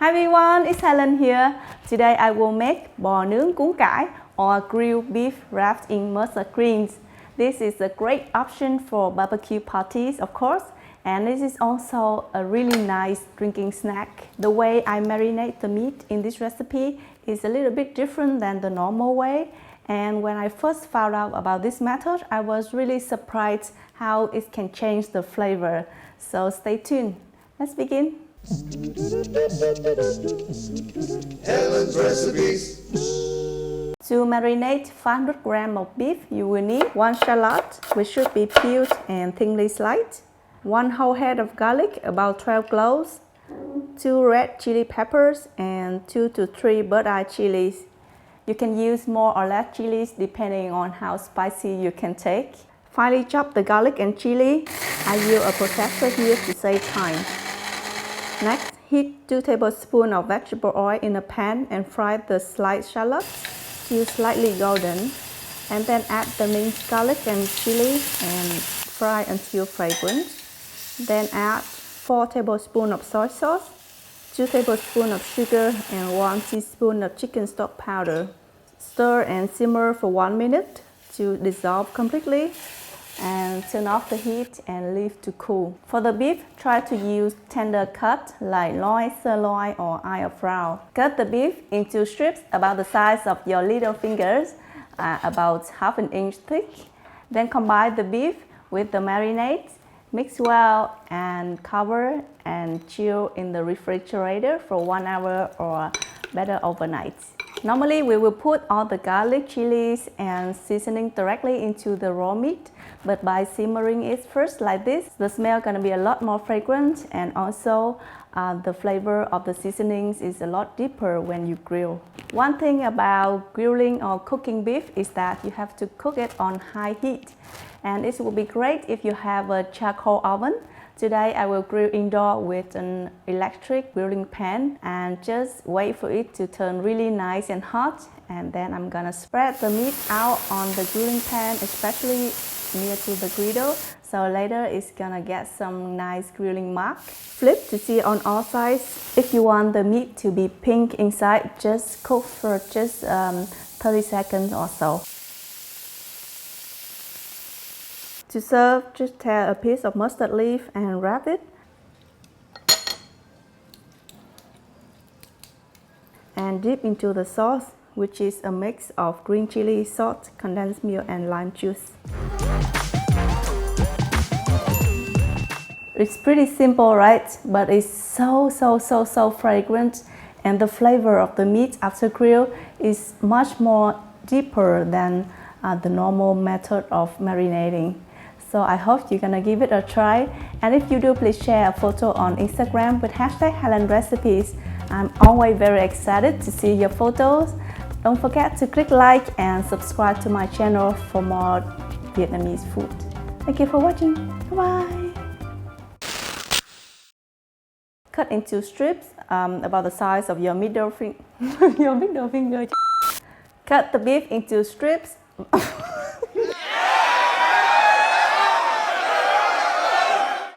Hi everyone, it's Helen here. Today I will make bò nướng cuốn cải or grilled beef wrapped in mustard greens. This is a great option for barbecue parties, of course, and this is also a really nice drinking snack. The way I marinate the meat in this recipe is a little bit different than the normal way. And when I first found out about this method, I was really surprised how it can change the flavor. So stay tuned. Let's begin. Helen's Recipes. To marinate 500 grams of beef, you will need 1 shallot, which should be peeled and thinly sliced, 1 whole head of garlic, about 12 cloves, 2 red chili peppers, and 2 to 3 bird-eye chilies. You can use more or less chilies depending on how spicy you can take. Finely chop the garlic and chili. I use a processor here to save time. Next, heat 2 tablespoons of vegetable oil in a pan and fry the sliced shallots till slightly golden. And then add the minced garlic and chili and fry until fragrant. Then add 4 tablespoons of soy sauce, 2 tablespoons of sugar, and 1 teaspoon of chicken stock powder. Stir and simmer for 1 minute to dissolve completely. And turn off the heat and leave to cool. For the beef, try to use tender cut like loin, sirloin, or eye of round. Cut the beef into strips about the size of your little fingers, about ½ an inch thick. Then combine the beef with the marinade, mix well, and cover and chill in the refrigerator for 1 hour or better overnight. Normally, we will put all the garlic, chilies, and seasoning directly into the raw meat, but by simmering it first like this, the smell is gonna be a lot more fragrant, and also the flavor of the seasonings is a lot deeper when you grill. One thing about grilling or cooking beef is that you have to cook it on high heat, and it will be great if you have a charcoal oven. Today I will grill indoor with an electric grilling pan and just wait for it to turn really nice and hot, and then I'm gonna spread the meat out on the grilling pan, especially near to the griddle, so later it's gonna get some nice grilling mark. Flip to see on all sides. If you want the meat to be pink inside, just cook for just 30 seconds or so. To serve, just tear a piece of mustard leaf and wrap it. And dip into the sauce, which is a mix of green chili, salt, condensed milk, and lime juice. It's pretty simple, right? But it's so fragrant, and the flavor of the meat after grill is much more deeper than the normal method of marinating. So I hope you're gonna give it a try, and if you do, please share a photo on Instagram with #HelenRecipes. I'm always very excited to see your photos. Don't forget to click like and subscribe to my channel for more Vietnamese food. Thank you for watching. Bye-bye. Cut into strips about the size of your middle finger. Cut the beef into strips.